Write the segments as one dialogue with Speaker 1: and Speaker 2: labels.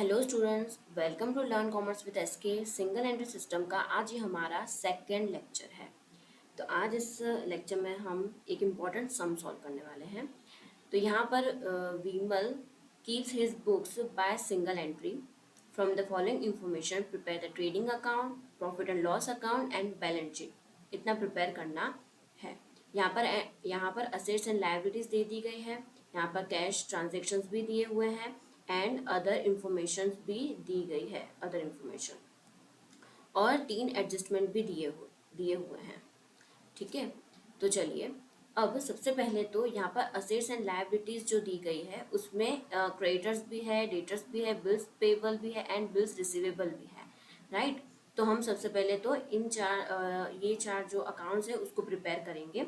Speaker 1: Hello students, welcome to learn commerce with SK single entry system का आज ये हमारा सेकेंड लेक्चर है। तो आज इस लेक्चर में हम एक इम्पॉर्टेंट सम सॉल्व करने वाले हैं। तो यहाँ पर Vimal keeps his books by single entry from the following information prepare the trading account, profit and loss account and balance sheet. इतना प्रिपेयर करना है। यहाँ पर असेट्स एंड लायबिलिटीज दे दी गई है। यहाँ पर कैश ट्रांजेक्शन्स भी दिए हुए हैं एंड अदर इंफॉर्मेशन भी दी गई है, अदर इंफॉर्मेशन, और 3 एडजस्टमेंट भी दिए हुए हैं। ठीक है, तो चलिए अब सबसे पहले तो यहाँ पर असेट्स एंड लायबिलिटीज जो दी गई है उसमें क्रेडिटर्स भी है, डेटर्स भी है, बिल्स पेबल भी है एंड बिल्स रिसीवेबल भी है। राइट, तो हम सबसे पहले तो इन ये चार जो अकाउंट्स है उसको प्रिपेयर करेंगे।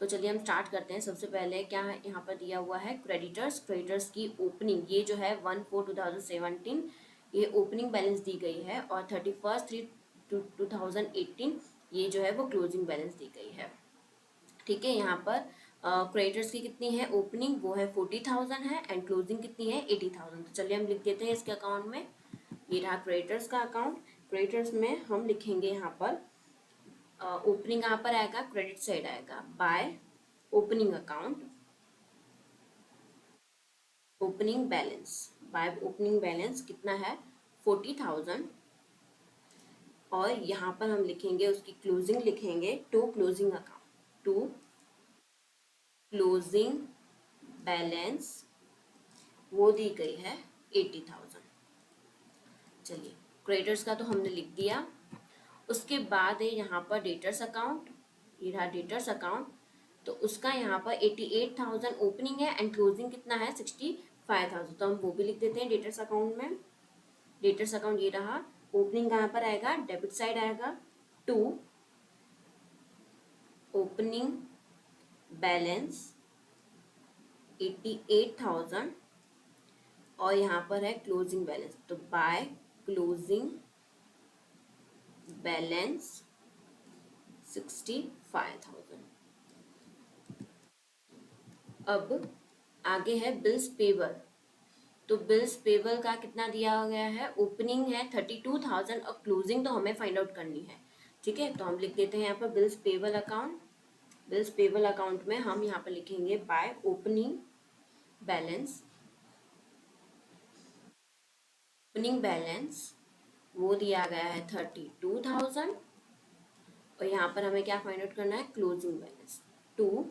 Speaker 1: तो चलिए हम स्टार्ट करते हैं। सबसे पहले क्या है, यहाँ पर दिया हुआ है क्रेडिटर्स की ओपनिंग, ये जो है 1/4/2017 ये ओपनिंग बैलेंस दी गई है, और 31/3/2018 ये जो है वो क्लोजिंग बैलेंस दी गई है। ठीक है, यहाँ पर क्रेडिटर्स की कितनी है ओपनिंग, वो है 40,000 है एंड क्लोजिंग कितनी है 80,000। तो चलिए हम लिख देते हैं इसके अकाउंट में। ये रहा क्रेडिटर्स का अकाउंट। क्रेडिटर्स में हम लिखेंगे यहाँ पर ओपनिंग यहाँ पर आएगा, क्रेडिट साइड आएगा by opening account, opening balance, by opening balance कितना है 40,000, और यहाँ पर हम लिखेंगे उसकी क्लोजिंग, लिखेंगे to closing account, to closing balance वो दी गई है 80,000। चलिए क्रेडिटर्स का तो हमने लिख दिया। उसके बाद है यहाँ पर डेटर्स अकाउंट, ये रहा डेटर्स अकाउंट। तो उसका यहाँ पर 88,000 ओपनिंग है एंड क्लोजिंग कितना है 65,000, तो हम वो भी लिख देते हैं डेटर्स अकाउंट में। डेटर्स अकाउंट ये रहा। ओपनिंग कहाँ पर आएगा, डेबिट साइड आएगा, टू ओपनिंग बैलेंस 88,000, और यहाँ पर है क्लोजिंग बैलेंस, तो बाय क्लोजिंग बैलेंस 65,000। अब आगे है बिल्स पेबल। तो बिल्स पेबल का कितना दिया गया है, ओपनिंग है 32,000 और क्लोजिंग तो हमें फाइंड आउट करनी है। ठीक है, तो हम लिख देते हैं यहाँ पर bills payable account. Bills payable account में हम यहाँ पर लिखेंगे by opening balance, opening balance वो दिया गया है 32,000, और यहाँ पर हमें क्या फाइंड आउट करना है, closing balance, to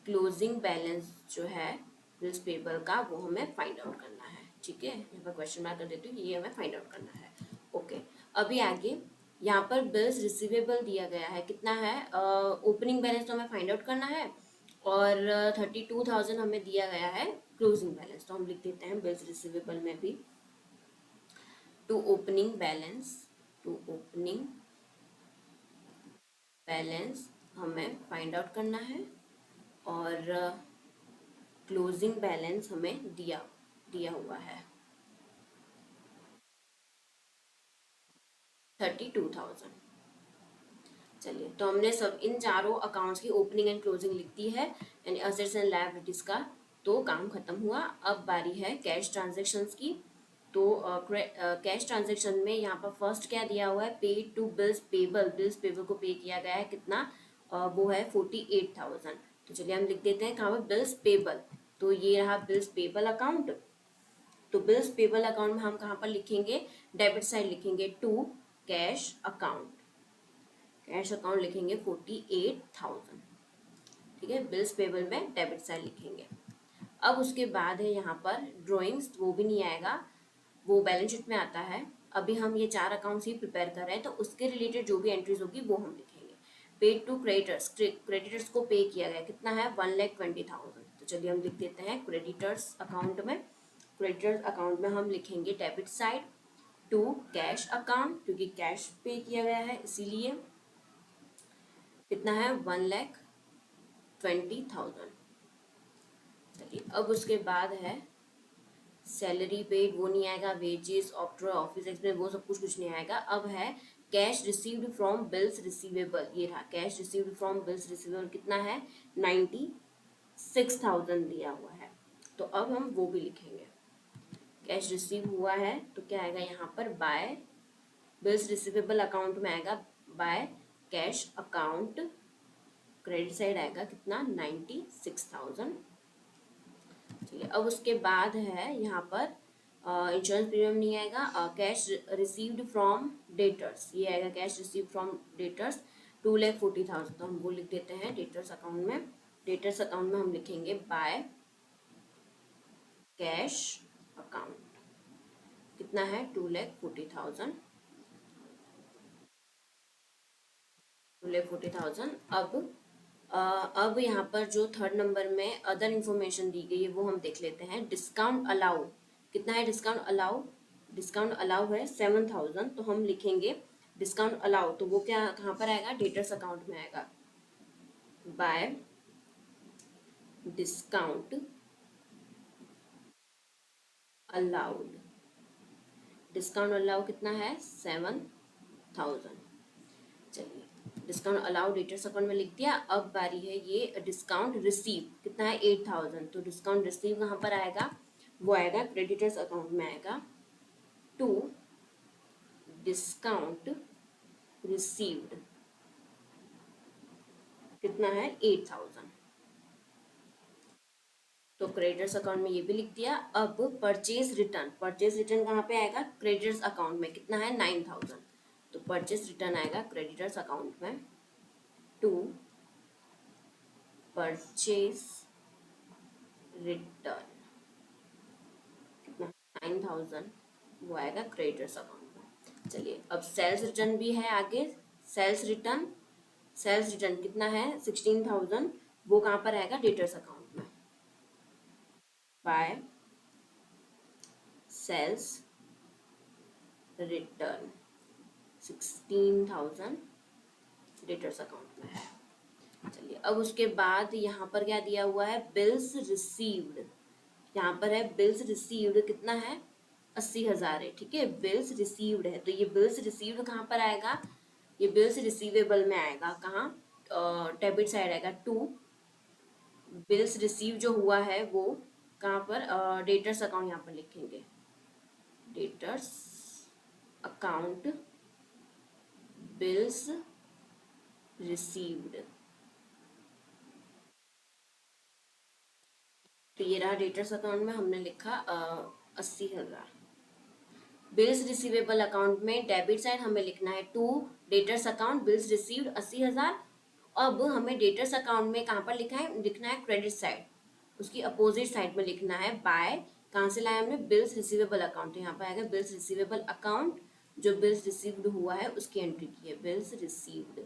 Speaker 1: closing balance जो है बिल्स पेबल का वो हमें फाइंड आउट करना है। ठीक है, यहाँ पर क्वेश्चन मार्क कर देती हूँ, ये हमें फाइंड आउट करना है। ओके, अभी आगे यहाँ पर बिल्स रिसीवेबल दिया गया है, कितना है, ओपनिंग बैलेंस तो हमें फाइंड आउट करना है, और 32,000 हमें दिया गया है क्लोजिंग बैलेंस, तो हम लिख देते हैं बिल्स रिसीवेबल में भी to opening balance, to opening balance हमें फाइंड आउट करना है, और क्लोजिंग बैलेंस हमें दिया हुआ है 32,000। चलिए, तो हमने सब इन चारों अकाउंट्स की ओपनिंग एंड क्लोजिंग लिख दी है, यानी असेट्स एंड लायबिलिटीज का तो काम खत्म हुआ। अब बारी है कैश ट्रांजेक्शन्स की। तो कैश ट्रांजेक्शन में यहाँ पर फर्स्ट क्या दिया हुआ है, paid to bills payable, bills payable को पे किया गया है कितना, वो है 48,000। तो चलिए हम लिख देते हैं कहाँ पर बिल्स पेबल, तो ये रहा बिल्स पेबल अकाउंट। तो बिल्स पेबल अकाउंट में हम कहाँ पर लिखेंगे, डेबिट साइड लिखेंगे to cash account, cash account लिखेंगे 48,000। ठीक है, बिल्स पेबल में डेबिट साइड लिखेंगे। अब उसके बाद है यहाँ पर ड्रॉइंग्स, वो भी नहीं आएगा, वो बैलेंस शीट में आता है। अभी हम ये चार अकाउंट्स ही प्रिपेयर कर रहे हैं, तो उसके रिलेटेड जो भी एंट्रीज होगी वो हम लिखेंगे। पेड टू क्रेडिटर्स, क्रेडिटर्स को पे किया गया कितना है 1,20,000। तो चलिए हम लिख देते हैं क्रेडिटर्स अकाउंट में। क्रेडिटर्स अकाउंट में हम लिखेंगे debit side to cash account, क्योंकि कैश पे किया गया है इसीलिए कितना है 1,20,000। चलिए, अब उसके बाद है सैलरी पेड, वो नहीं आएगा, वेजेस, ऑफ्टर ऑफिस एक्सपेंस, वो सब कुछ नहीं आएगा। अब है cash received from bills receivable, ये रहा cash received from bills receivable कितना है 96,000 दिया हुआ है, तो अब हम वो भी लिखेंगे। कैश रिसीव हुआ है तो क्या आएगा यहाँ पर, बाय बिल्स रिसीवेबल अकाउंट में आएगा by cash account, credit side आएगा कितना, 96,000। चलिए अब उसके बाद है यहाँ पर इंश्योरेंस प्रीमियम नहीं आएगा, कैश रिसीव्ड फ्रॉम डेटर्स, ये आएगा कैश रिसीव्ड फ्रॉम डेटर्स 2,40,000, तो हम वो लिख देते हैं डेटर्स अकाउंट में। डेटर्स अकाउंट में हम लिखेंगे बाय कैश अकाउंट, कितना है, 2,40,000, 2,40,000। अब यहाँ पर जो थर्ड नंबर में अदर इंफॉर्मेशन दी गई है वो हम देख लेते हैं। डिस्काउंट अलाउ, कितना है डिस्काउंट अलाउ, डिस्काउंट अलाउ है 7,000, तो हम लिखेंगे डिस्काउंट अलाउ, तो वो क्या कहाँ पर आएगा, डेटर्स अकाउंट में आएगा bye discount allowed, discount allow कितना है, 7,000। चलिए डिस्काउंट अलाउ डेटर्स अकाउंट में लिख दिया। अब बारी है ये डिस्काउंट रिसीव, कितना है, 8,000, तो डिस्काउंट रिसीव कहाँ पर आएगा, वो आएगा क्रेडिटर्स अकाउंट में आएगा टू डिस्काउंट रिसीव्ड, कितना है, 8,000, तो क्रेडिटर्स अकाउंट में ये भी लिख दिया। अब परचेज रिटर्न, परचेज रिटर्न कहाँ पे आएगा, क्रेडिटर्स अकाउंट में, कितना है, 9,000, तो परचेज रिटर्न आएगा क्रेडिटर्स अकाउंट में टू परचेज रिटर्न, कितना, 9,000, वो आएगा क्रेडिटर्स अकाउंट में। चलिए अब सेल्स रिटर्न भी है आगे, सेल्स रिटर्न, सेल्स रिटर्न कितना है, 16,000, वो कहाँ पर आएगा, डेटर्स अकाउंट में by sales return 16,000 debtors account में है। चलिए अब उसके बाद यहाँ पर क्या दिया हुआ है, बिल्स रिसीव्ड, यहाँ पर है बिल्स रिसीव्ड, कितना है, 80,000 है, ठीक है, बिल्स रिसीव्ड है, तो ये बिल्स रिसीव्ड कहाँ पर आएगा, ये बिल्स रिसीवेबल में आएगा, कहाँ, डेबिट साइड आएगा टू बिल्स रिसीव जो हुआ है वो कहाँ पर, डेटर्स अकाउंट यहाँ पर लिखेंगे, डेटर्स अकाउंट बिल्स रिसीव्ड, तो ये रहा डेटर्स अकाउंट में हमने लिखा 80,000। बिल्स रिसीवेबल अकाउंट में डेबिट साइड हमें लिखना है to debtors account bills received 80,000। अब हमें डेटर्स अकाउंट में कहाँ पर लिखना है क्रेडिट साइड, उसकी अपोजिट साइड में लिखना है बाय, कहाँ से लाया हमने, बिल्स रिसीवेबल अकाउंट, यहाँ पर आएगा बिल्स रिसीवेबल अकाउंट, जो बिल्स रिसीव्ड हुआ है उसकी एंट्री की है, बिल्स रिसीव्ड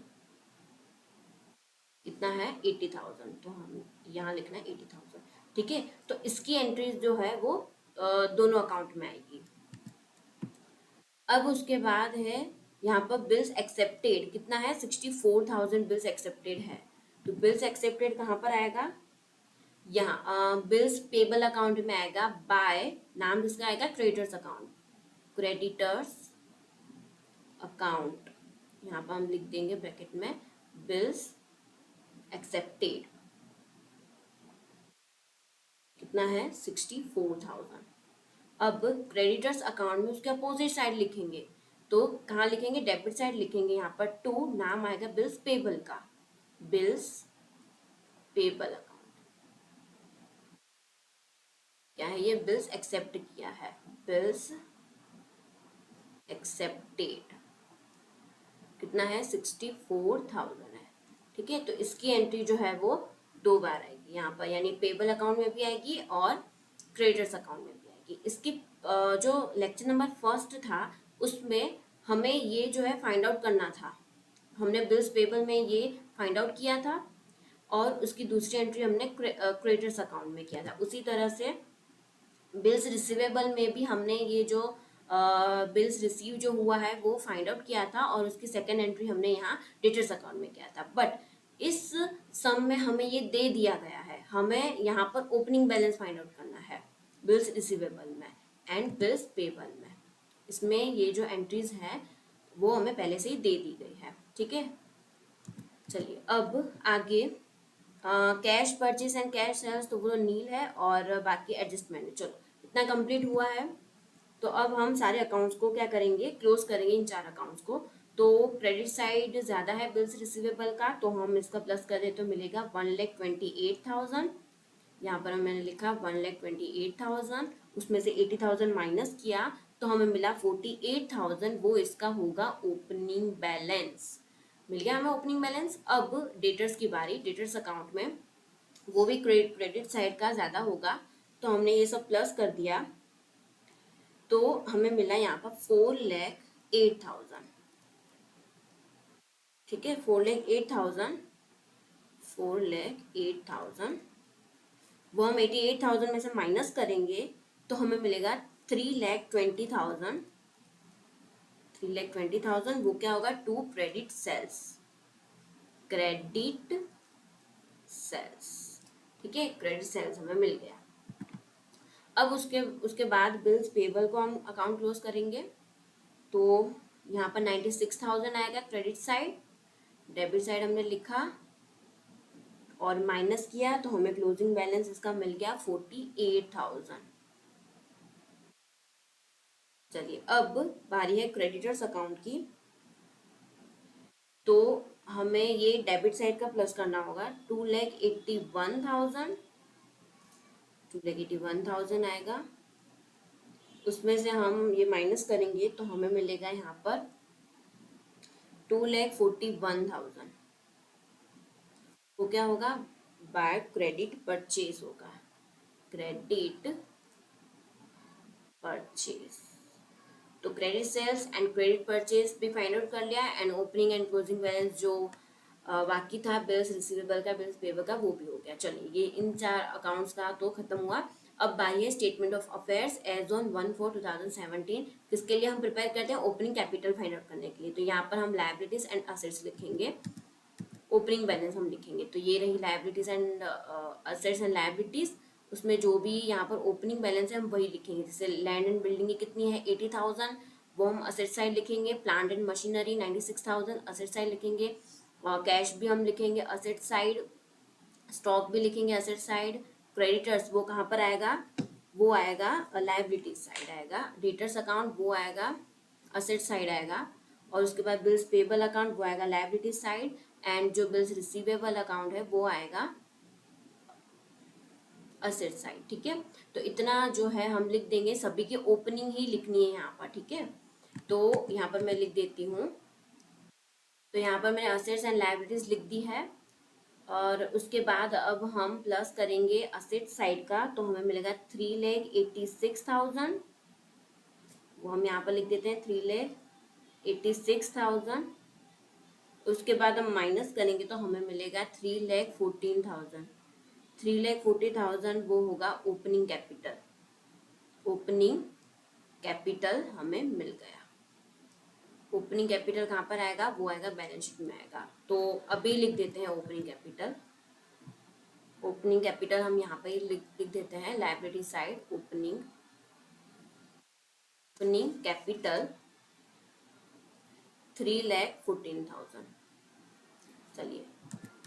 Speaker 1: कितना है, 80,000, तो हम यहाँ लिखना है 80,000, ठीक है, तो इसकी एंट्री जो है वो दोनों अकाउंट में आएगी। अब उसके बाद है यहाँ पर बिल्स एक्सेप्टेड, कितना है, 64,000 बिल्स एक्सेप्टेड है, तो बिल्स एक्सेप्टेड कहाँ पर आएगा, यहाँ बिल्स पेबल अकाउंट में आएगा बाय, नाम जिसका आएगा क्रेडिटर्स अकाउंट, क्रेडिटर्स अकाउंट, यहाँ पर हम लिख देंगे ब्रैकेट में बिल्स एक्सेप्टेड, कितना है, 64,000। अब क्रेडिटर्स अकाउंट में उसके अपोजिट साइड लिखेंगे, तो कहाँ लिखेंगे, डेबिट साइड लिखेंगे, यहाँ पर टू नाम आएगा बिल्स पेबल का, बिल्स पेबल अकाउंट, क्या है ये, बिल्स एक्सेप्ट किया है, बिल्स एक्सेप्टेड, कितना है, 64,000 है, ठीक है, तो इसकी एंट्री जो है वो दो बार आएगी यहाँ पर, यानी पेबल अकाउंट में भी आएगी और क्रेडिटर्स अकाउंट में भी आएगी। इसकी जो लेक्चर नंबर फर्स्ट था उसमें हमें ये जो है फाइंड आउट करना था, हमने बिल्स पेबल में ये फाइंड आउट किया था और उसकी दूसरी एंट्री हमने क्रेडिटर्स अकाउंट में किया था। उसी तरह से बिल्स रिसीवेबल में भी हमने ये जो बिल्स रिसीव जो हुआ है वो फाइंड आउट किया था और उसकी सेकेंड एंट्री हमने यहाँ डेटर्स अकाउंट में किया था। बट इस सम में हमें ये दे दिया गया है, हमें यहाँ पर ओपनिंग बैलेंस फाइंड आउट करना है बिल्स रिसीवेबल में एंड बिल्स पेबल में। इसमें ये जो एंट्रीज है वो हमें पहले से ही दे दी गई है, ठीक है। चलिए अब आगे cash purchase and cash sales तो वो नील है और बाकी एडजस्टमेंट, चलो इतना कंप्लीट हुआ है। तो अब हम सारे अकाउंट्स को क्या करेंगे, क्लोज करेंगे इन 4 अकाउंट्स को। तो क्रेडिट साइड ज्यादा है बिल्स रिसीवेबल का, तो हम इसका प्लस कर दे तो मिलेगा 1,28,000। यहाँ पर मैंने लिखा 1,28,000, उसमें से 80,000 माइनस किया तो हमें मिला 48,000, वो इसका होगा ओपनिंग बैलेंस। मिल गया हमें ओपनिंग बैलेंस। अब डेटर्स की बारी, डेटर्स अकाउंट में वो भी क्रेडिट साइड का ज्यादा होगा, तो हमने ये सब प्लस कर दिया, तो हमें मिला यहाँ पर 4,08,000। ठीक है, 4,08,000, 4,08,000 वो हम 88,000 में से माइनस करेंगे तो हमें मिलेगा 3,20,000। 3,20,000 वो क्या होगा, to credit sales, credit sales. ठीक है, क्रेडिट सेल्स हमें मिल गया। अब उसके उसके बाद बिल्स पेबल को हम अकाउंट क्लोज करेंगे, तो यहाँ पर 96,000 आएगा क्रेडिट साइड, डेबिट साइड हमने लिखा और माइनस किया तो हमें क्लोजिंग बैलेंस इसका मिल गया 48,000। चलिए अब बारी है क्रेडिटर्स अकाउंट की, तो हमें ये डेबिट साइड का प्लस करना होगा। 2,81,000, 2,81,000 आएगा, उसमें से हम ये माइनस करेंगे तो हमें मिलेगा यहाँ पर 2,41,000। वो क्या होगा, बाय क्रेडिट परचेज होगा, क्रेडिट परचेज। तो credit sales and credit purchase भी फाइंड आउट कर लिया, and opening and closing balance जो बाकी था बिल्स रिसीवेबल का, बिल्स पेबल का, वो भी हो गया। चलिए ये इन 4 अकाउंट्स का तो खत्म हुआ। अब बारी है statement of affairs as on 1/4/2017, किसके लिए हम प्रिपेयर करते हैं, ओपनिंग कैपिटल फाइंड आउट करने के लिए। तो यहाँ पर हम लायबिलिटीज एंड असेट्स लिखेंगे, ओपनिंग बैलेंस हम लिखेंगे। तो ये रही liabilities and assets and liabilities, उसमें जो भी यहाँ पर ओपनिंग बैलेंस है हम वही लिखेंगे। जैसे लैंड एंड बिल्डिंग की कितनी है 80,000, वो हम असेट साइड लिखेंगे। Plant and machinery 96,000 asset side लिखेंगे। कैश भी हम लिखेंगे असेट साइड, स्टॉक भी लिखेंगे असेट साइड। क्रेडिटर्स वो कहाँ पर आएगा, वो आएगा लायबिलिटीज साइड आएगा। डेटर्स अकाउंट वो आएगा असेट साइड आएगा, और उसके बाद बिल्स पेबल अकाउंट वो आएगा लायबिलिटी साइड, एंड जो बिल्स रिसीवेबल अकाउंट है वो आएगा असेट साइड। ठीक है, तो इतना जो है हम लिख देंगे, सभी की ओपनिंग ही लिखनी है यहाँ पर। ठीक है, तो यहाँ पर मैं लिख देती हूँ। तो यहाँ पर मैंने असेट्स एंड लायबिलिटीज लिख दी है, और उसके बाद अब हम प्लस करेंगे असेट साइड का, तो हमें मिलेगा 3,86,000, वो हम यहाँ पर लिख देते हैं 3,86,000। उसके बाद हम माइनस करेंगे तो हमें मिलेगा 3,14,000। 3,40,000 वो होगा ओपनिंग कैपिटल, ओपनिंग कैपिटल हमें मिल गया। ओपनिंग कैपिटल कहाँ पर आएगा, वो आएगा बैलेंस शीट में आएगा। तो अभी लिख देते हैं ओपनिंग कैपिटल। ओपनिंग कैपिटल हम यहाँ पे लिख देते हैं, लायबिलिटी साइड ओपनिंग कैपिटल 3,14,000। चलिए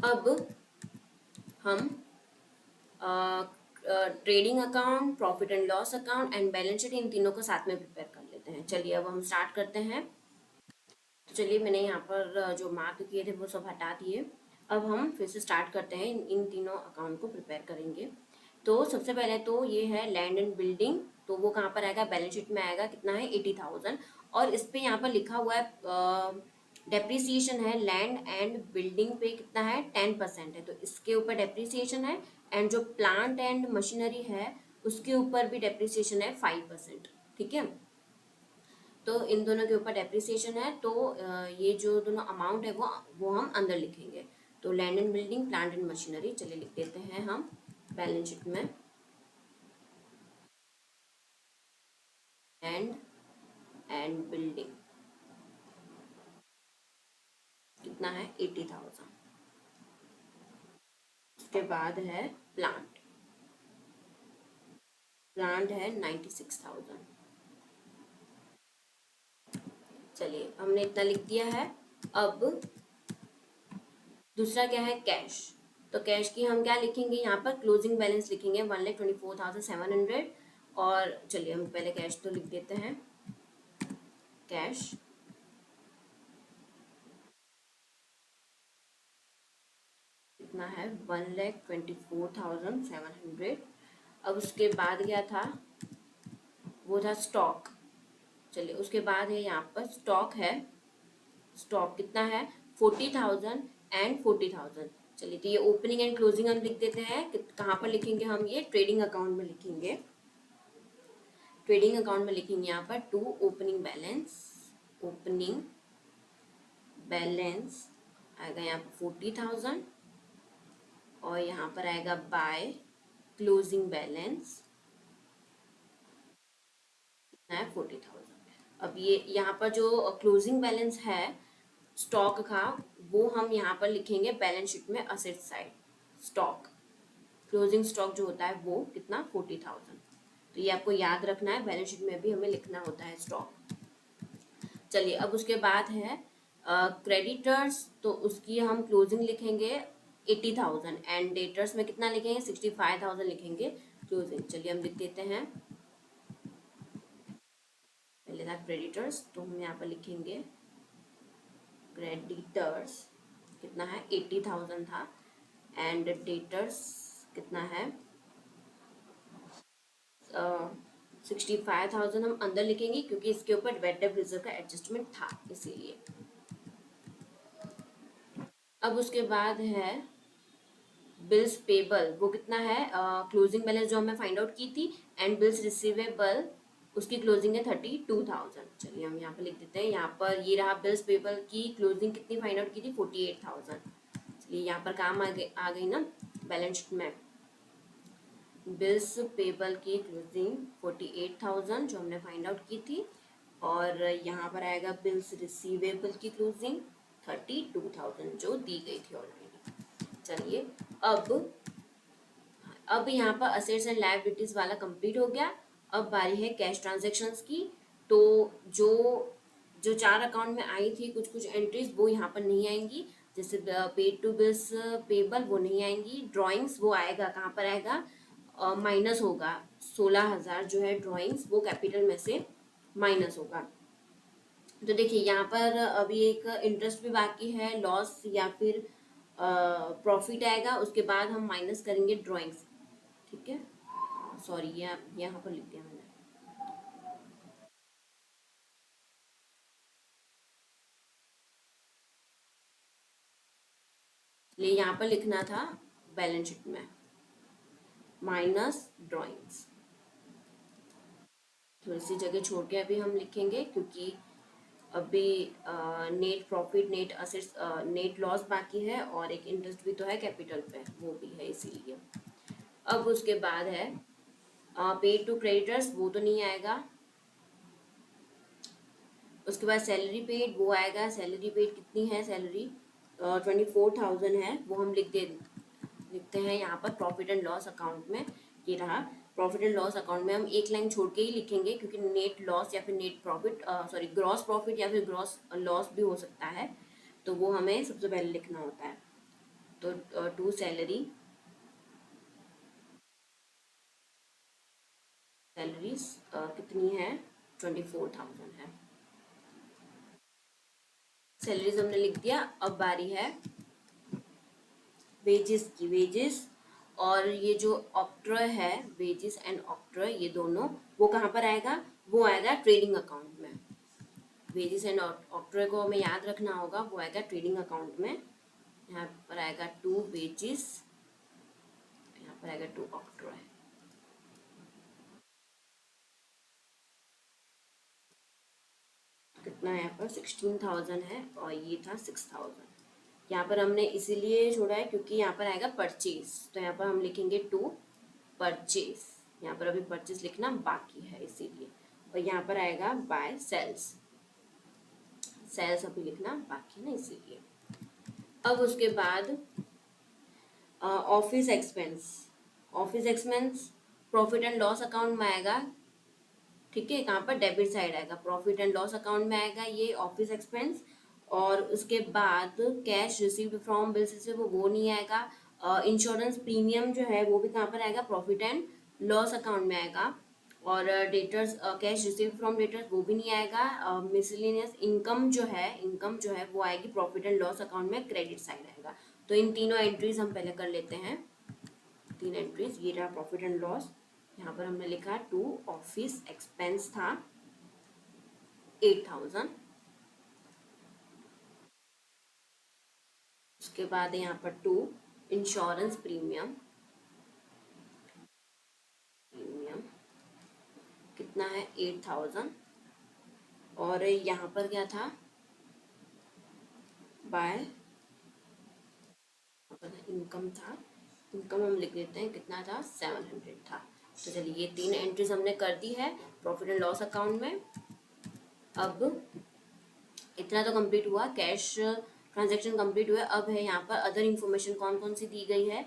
Speaker 1: अब हम trading account, profit and loss account and balance sheet, इन तीनों को साथ में प्रिपेयर कर लेते हैं। चलिए अब हम स्टार्ट करते हैं। तो चलिए मैंने यहाँ पर जो मार्क किए थे वो सब हटा दिए। अब हम फिर से स्टार्ट करते हैं, इन तीनों अकाउंट को प्रिपेयर करेंगे। तो सबसे पहले तो ये है लैंड एंड बिल्डिंग, तो वो कहाँ पर आएगा, बैलेंस शीट में आएगा, कितना है 80,000, और इस पे यहाँ पर लिखा हुआ है डेप्रिसिएशन है लैंड एंड बिल्डिंग पे कितना है 10% है, तो इसके ऊपर डेप्रिसिएशन है, एंड जो प्लांट एंड मशीनरी है उसके ऊपर भी डेप्रिसिएशन है 5%। ठीक है, तो इन दोनों के ऊपर डेप्रिसिएशन है, तो ये जो दोनों अमाउंट है वो हम अंदर लिखेंगे। तो land and building, plant and machinery, चलिए लिख देते हैं हम बैलेंस शीट में, लैंड एंड बिल्डिंग कितना है 80,000। उसके बाद है प्लांट, प्लांट है 96,000। चलिए हमने इतना लिख दिया है। अब दूसरा क्या है, कैश। तो कैश की हम क्या लिखेंगे, यहाँ पर क्लोजिंग बैलेंस लिखेंगे 1,24,700, और चलिए हम पहले कैश तो लिख देते हैं। कैश कितना है 1,24,700। अब उसके बाद क्या था, वो था स्टॉक। चलिए उसके बाद है यहाँ पर स्टॉक है। स्टॉक कितना है 40,000 एंड 40,000। चलिए तो ये ओपनिंग एंड क्लोजिंग हम लिख देते हैं। कहाँ पर लिखेंगे हम, ये ट्रेडिंग अकाउंट में लिखेंगे। ट्रेडिंग अकाउंट में लिखेंगे यहाँ पर to opening balance. Opening balance आएगा यहाँ पर 40,000 और यहाँ पर आएगा बाय क्लोजिंग बैलेंस कितना है 40,000। अब ये यहाँ पर जो क्लोजिंग बैलेंस है स्टॉक का, वो हम यहाँ पर लिखेंगे बैलेंस शीट में asset side. Stock closing stock जो होता है वो कितना 40,000। तो ये आपको याद रखना है, बैलेंस शीट में भी हमें लिखना होता है स्टॉक। चलिए अब उसके बाद है क्रेडिटर्स, तो उसकी हम क्लोजिंग लिखेंगे 80,000 एंड डेटर्स में कितना लिखेंगे 65,000 लिखेंगे क्लोजिंग। चलिए हम लिख देते हैं। पहले था क्रेडिटर्स, तो हम यहाँ पर लिखेंगे क्रेडिटर्स कितना है 80,000 था एंड डेटर्स कितना है 65,000 हम अंदर लिखेंगे क्योंकि इसके ऊपर बेड डेट रिजर्व का एडजस्टमेंट था इसीलिए। अब उसके बाद है बिल्स पेबल, वो कितना है क्लोजिंग बैलेंस जो हमने फाइंड आउट की थी एंड बिल्स रिसीवेबल उसकी क्लोजिंग है 32,000। चलिए हम यहाँ पर लिख देते हैं। यहाँ पर ये रहा बिल्स पेबल की क्लोजिंग कितनी फाइंड आउट की थी 48,000। चलिए यहाँ पर काम आ गई ना बैलेंस शीट में। बिल्स पेबल की क्लोजिंग 48,000 जो हमने फाइंड आउट की थी और यहाँ पर आएगा बिल्स रिसीवेबल की क्लोजिंग 32,000 जो दी गई थी ऑलरेडी। चलिए अब यहाँ पर असेट्स एंड लायबिलिटीज वाला कंप्लीट हो गया। अब बारी है कैश ट्रांजैक्शंस की। तो जो जो चार अकाउंट में आई थी कुछ कुछ एंट्रीज वो यहाँ पर नहीं आएंगी, जैसे पेड टू बिल्स पेबल वो नहीं आएंगी। ड्राइंग्स वो आएगा, कहाँ पर आएगा माइनस होगा 16,000 जो है ड्राइंग्स वो कैपिटल में से माइनस होगा। तो देखिए यहाँ पर अभी एक इंटरेस्ट भी बाकी है, लॉस या फिर प्रॉफिट आएगा, उसके बाद हम माइनस करेंगे ड्राइंग्स। ठीक है, सॉरी ये यहाँ पर लिख दिया मैंने। ये यहाँ पर लिखना था बैलेंस शीट में माइनस ड्राइंग्स। थोड़ी सी जगह छोड़ के अभी हम लिखेंगे क्योंकि अभी net profit net assets net loss बाकी है और एक इंटरेस्ट भी तो है कैपिटल पे वो भी है इसीलिए। अब उसके बाद है पेड टू क्रेडिटर्स वो तो नहीं आएगा। उसके बाद सैलरी पेड वो आएगा। सैलरी पेड कितनी है, सैलरी 24,000 है, वो हम लिखते हैं यहाँ पर प्रॉफिट एंड लॉस अकाउंट में। ये रहा प्रॉफिट एंड लॉस अकाउंट में हम एक लाइन छोड़ के ही लिखेंगे क्योंकि नेट लॉस या फिर net profit sorry gross profit या फिर ग्रॉस लॉस भी हो सकता है, तो वो हमें सबसे पहले लिखना होता है। तो टू सैलरीज कितनी है 24,000 है। सैलरीज हमने लिख दिया। अब बारी है वेजेस की। वेजेस और ये जो ऑक्ट्रॉय है, वेजेस एंड ऑक्ट्रॉय ये दोनों वो कहाँ पर आएगा, वो आएगा ट्रेडिंग अकाउंट में। वेजेस एंड ऑक्ट्रॉय को हमें याद रखना होगा, वो आएगा ट्रेडिंग अकाउंट में। यहाँ पर आएगा टू वेजेस, यहाँ पर आएगा टू ऑक्ट्रॉय। कितना है यहाँ पर 16,000 है और ये था 6,000। यहाँ पर हमने इसीलिए छोड़ा है क्योंकि यहाँ पर आएगा परचेज, तो यहाँ पर हम लिखेंगे टू परचेज। यहाँ पर अभी परचेज लिखना बाकी है इसीलिए। और यहाँ पर आएगा बाय सेल्स, सेल्स अभी लिखना बाकी है ना इसीलिए। अब उसके बाद office expense. Office expense profit and loss account में आएगा। ठीक है, कहाँ पर डेबिट साइड आएगा, प्रॉफिट एंड लॉस अकाउंट में आएगा ये ऑफिस एक्सपेंस। और उसके बाद कैश रिसीव्ड फ्रॉम बिल्स से वो नहीं आएगा। इंश्योरेंस प्रीमियम जो है वो भी कहाँ पर आएगा, प्रॉफिट एंड लॉस अकाउंट में आएगा। और debtors cash receive from debtors वो भी नहीं आएगा। मिसलेनियस इनकम जो है वो आएगी प्रॉफिट एंड लॉस अकाउंट में, क्रेडिट साइड आएगा। तो इन तीनों एंट्रीज हम पहले कर लेते हैं। 3 एंट्रीज, ये रहा प्रॉफिट एंड लॉस। यहाँ पर हमने लिखा 2 ऑफिस एक्सपेंस था 8000। उसके बाद है यहाँ पर 2 इंश्योरेंस प्रीमियम, प्रीमियम कितना है 8000। और यहाँ पर क्या था, बाय इनकम था, इनकम हम लिख लेते हैं कितना था 700 था। तो चलिए ये 3 एंट्रीज हमने कर दी है प्रॉफिट एंड लॉस अकाउंट में। अब इतना तो कंप्लीट हुआ, कैश ट्रांजैक्शन कंप्लीट हुआ। अब है यहाँ पर अदर इन्फॉर्मेशन कौन कौन सी दी गई है।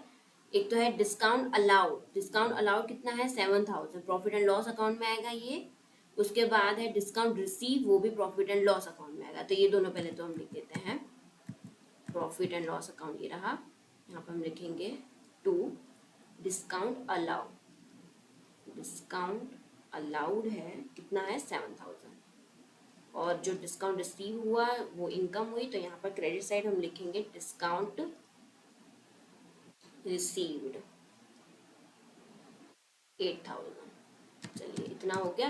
Speaker 1: एक तो है डिस्काउंट अलाउड, डिस्काउंट अलाउड कितना है 7000, प्रॉफिट एंड लॉस अकाउंट में आएगा ये। उसके बाद है डिस्काउंट रिसीव, वो भी प्रॉफिट एंड लॉस अकाउंट में आएगा। तो ये दोनों पहले तो हम लिख देते हैं, प्रॉफिट एंड लॉस अकाउंट ये रहा। यहाँ पर हम लिखेंगे 2 डिस्काउंट अलाउड, डिस्काउंट अलाउड है कितना है 7000। और जो डिस्काउंट रिसीव हुआ वो इनकम हुई, तो यहाँ पर क्रेडिट साइड हम लिखेंगे डिस्काउंट रिसीव्ड 8000। चलिए इतना हो गया।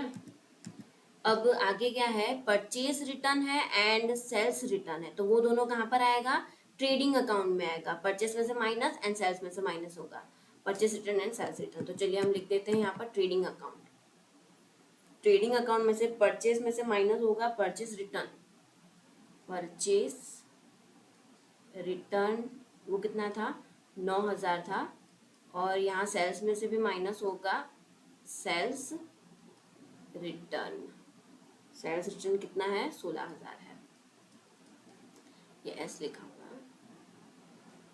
Speaker 1: अब आगे क्या है, परचेज रिटर्न है एंड सेल्स रिटर्न है। तो वो दोनों कहाँ पर आएगा, ट्रेडिंग अकाउंट में आएगा। परचेस में से माइनस एंड सेल्स में से माइनस होगा, purchase return and sales return. तो चलिए हम लिख देते हैं यहाँ पर ट्रेडिंग अकाउंट। ट्रेडिंग अकाउंट में से परचेस में से माइनस होगा परचेस रिटर्न, परचेस रिटर्न वो कितना था 9000 था। और यहाँ सेल्स में से भी माइनस होगा सेल्स रिटर्न, सेल्स रिटर्न कितना है 16000 है, ये एस लिखा हुआ है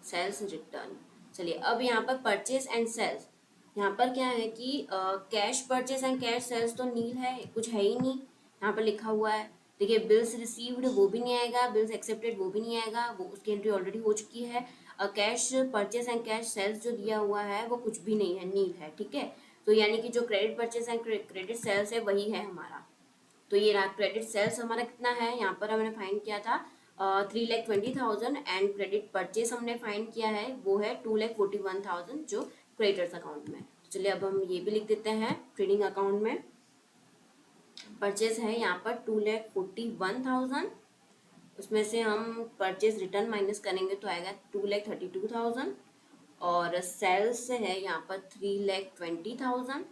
Speaker 1: सेल्स रिटर्न। चलिए अब यहाँ पर परचेस एंड सेल्स, यहाँ पर क्या है कि cash purchase and cash sales तो नील है, कुछ है ही नहीं। यहाँ पर लिखा हुआ है, देखिए बिल्स रिसीव्ड वो भी नहीं आएगा, बिल्स एक्सेप्टेड वो भी नहीं आएगा, वो उसकी एंट्री ऑलरेडी हो चुकी है। Cash purchase and cash sales जो दिया हुआ है वो कुछ भी नहीं है, नील है, ठीक है। तो यानी कि जो credit purchase and credit sales है वही है हमारा। तो ये रहा क्रेडिट सेल्स हमारा कितना है, यहाँ पर हमने फाइंड किया था 3,20,000 एंड क्रेडिट परचेस हमने फाइंड किया है वो है 2,41,000 जो क्रेडिटर्स अकाउंट में। चलिए अब हम ये भी लिख देते हैं ट्रेडिंग अकाउंट में। परचेस है यहाँ पर 2,41,000, उसमें से हम परचेस रिटर्न माइनस करेंगे तो आएगा 2,32,000। और सेल्स है यहाँ पर 3,20,000,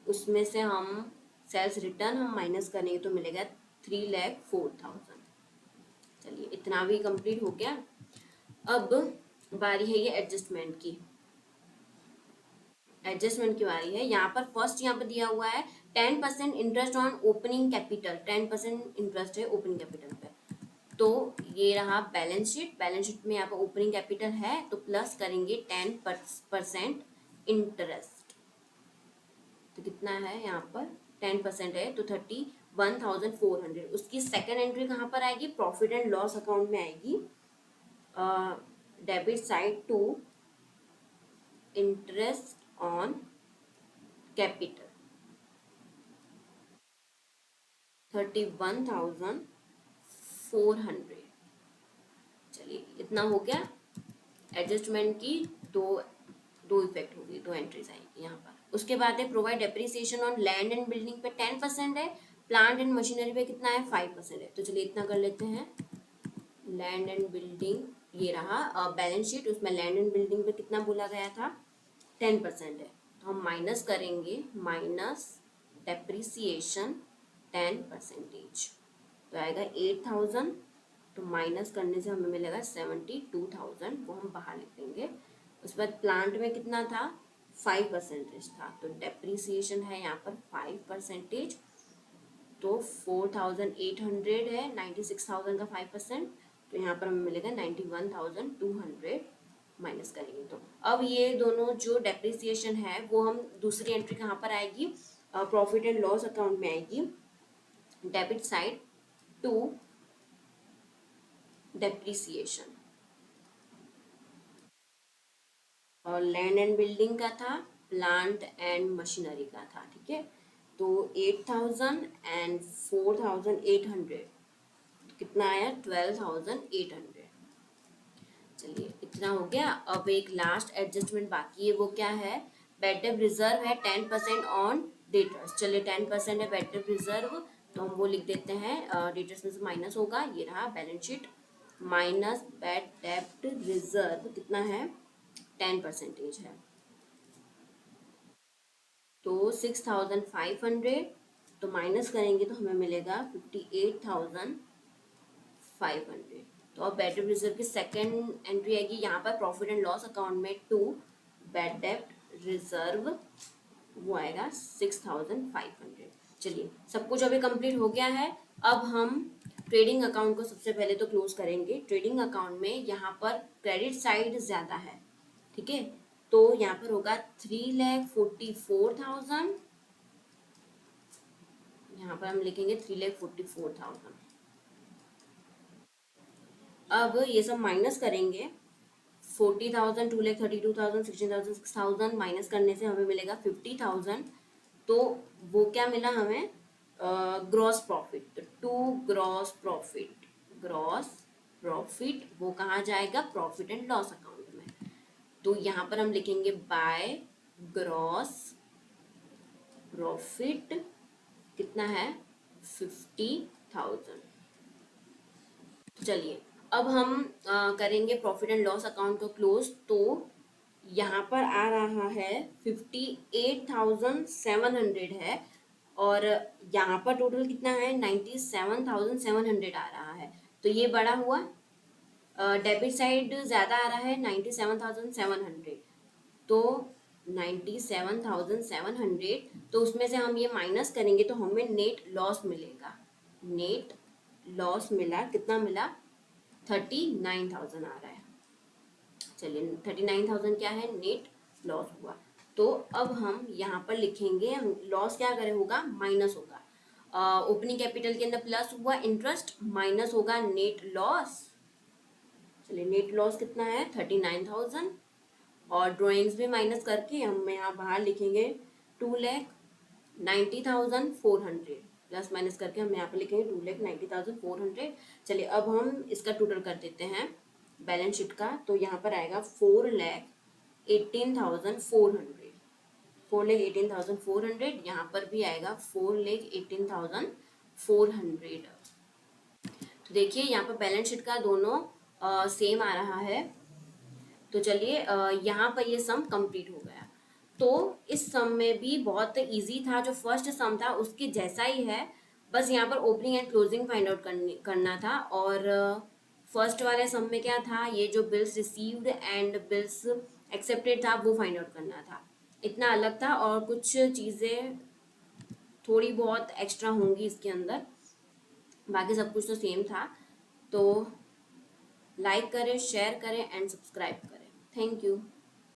Speaker 1: उसमें से हम सेल्स रिटर्न हम माइनस करेंगे तो मिलेगा 3,04,000। चलिए इतना भी कंप्लीट हो गया। अब बारी है ये एडजस्टमेंट की, एडजस्टमेंट की बारी है। यहाँ पर फर्स्ट यहाँ पर दिया हुआ है 10% interest on opening capital, 10% interest है ओपनिंग कैपिटल पे। तो ये रहा बैलेंस शीट, बैलेंस शीट में यहाँ पर ओपनिंग कैपिटल है तो प्लस करेंगे 10% इंटरेस्ट। तो कितना है यहाँ पर 10% है तो 31,400। उसकी सेकेंड एंट्री कहाँ पर आएगी, प्रॉफिट एंड लॉस अकाउंट में आएगी। Debit side to interest on capital 31,400। चलिए इतना हो गया। एडजस्टमेंट की दो दो इफेक्ट होगी, दो एंट्रीज आएंगी यहाँ पर। उसके बाद है provide depreciation on land and building पे 10% है, प्लांट एंड मशीनरी पे कितना है 5% है। तो चलिए इतना कर लेते हैं। लैंड एंड बिल्डिंग ये रहा बैलेंस शीट, उसमें लैंड एंड बिल्डिंग पे कितना बोला गया था 10% है। तो हम माइनस करेंगे, माइनस डेप्रिसिएशन 10%, तो आएगा 8,000। तो माइनस करने से हमें मिलेगा 72,000, वो हम बाहर लिख देंगे। उसके बाद प्लांट में कितना था 5% था, तो डेप्रिसिएशन है यहाँ पर 5%। तो 4,800 है, 96,000 का 5%, तो यहाँ पर हमें मिलेगा 91,200 माइनस करेंगे। तो अब ये दोनों जो डेप्रिसिएशन है वो हम दूसरी एंट्री कहाँ पर आएगी, प्रॉफिट एंड लॉस अकाउंट में आएगी, डेबिट साइड टू डेप्रिसिएशन। और लैंड एंड बिल्डिंग का था, प्लांट एंड मशीनरी का था, ठीक है। तो 8,000 एंड 4,800 कितना आया 12,800। चलिए इतना हो गया। अब एक लास्ट एडजस्टमेंट बाकी है, वो क्या है, बैड डेट रिजर्व है 10% ऑन डेटर्स। चलिए 10% है बैड डेट रिजर्व, तो हम वो लिख देते हैं, डेटर्स में से माइनस होगा, ये रहा balance sheet minus bad debt reserve कितना है 10% है, तो 6,500, तो माइनस करेंगे तो हमें मिलेगा 58,500। तो अब बैड डेट रिजर्व की सेकेंड एंट्री आएगी यहाँ पर प्रॉफिट एंड लॉस अकाउंट में टू बैड डेट रिजर्व, वो आएगा 6,500। चलिए सब कुछ अभी कंप्लीट हो गया है। अब हम ट्रेडिंग अकाउंट को सबसे पहले तो क्लोज करेंगे। ट्रेडिंग अकाउंट में यहाँ पर क्रेडिट साइड ज्यादा है, ठीक है, तो यहाँ पर होगा 3,44,000, यहाँ पर हम लिखेंगे 3,44,000। अब ये सब माइनस करेंगे, 40,000, 2,32,000, 16,000, 6,000 माइनस करने से हमें मिलेगा 50,000। तो वो क्या मिला हमें, gross profit. To gross profit वो कहाँ जाएगा, प्रॉफिट एंड लॉस अकाउंट में। तो यहाँ पर हम लिखेंगे बाय ग्रॉस प्रॉफिट कितना है 50,000। चलिए अब हम करेंगे प्रॉफिट एंड लॉस अकाउंट को क्लोज। तो यहाँ पर आ रहा है 58,700 है, और यहाँ पर टोटल कितना है 97,700 आ रहा है, तो ये बड़ा हुआ। डेबिट साइड ज़्यादा आ रहा है 97,700, तो 97,700, तो उसमें से हम ये माइनस करेंगे तो हमें नेट लॉस मिलेगा। नेट लॉस मिला, कितना मिला 39,000 आ रहा है। चलिए 39,000 क्या है, नेट लॉस हुआ। तो अब हम यहाँ पर लिखेंगे, लॉस क्या करे होगा, माइनस होगा। ओपनिंग कैपिटल के अंदर प्लस हुआ इंटरेस्ट, माइनस होगा नेट लॉस। चलिए नेट लॉस कितना है 39,000, और ड्राइंग्स भी माइनस करके हम यहाँ बाहर लिखेंगे 2,90,400, प्लस माइनस करके हम यहाँ पर लिखेंगे 2,90,400। चलिए अब हम इसका टोटल कर देते हैं बैलेंस शीट का, तो यहाँ पर आएगा 4,18,400, 4,18,400, यहाँ पर भी आएगा 4,18,400। तो देखिए यहाँ पर बैलेंस शीट का दोनों सेम आ रहा है। तो चलिए यहाँ पर ये सम कंप्लीट हो गया। तो इस सम में भी बहुत इजी था, जो फर्स्ट सम था उसके जैसा ही है, बस यहाँ पर opening and closing find out करना था। और फर्स्ट वाले सम में क्या था, ये जो bills received and bills accepted था वो फाइंड आउट करना था। इतना अलग था, और कुछ चीज़ें थोड़ी बहुत एक्स्ट्रा होंगी इसके अंदर, बाकी सब कुछ तो सेम था। तो लाइक करें, शेयर करें एंड सब्सक्राइब करें। Thank you.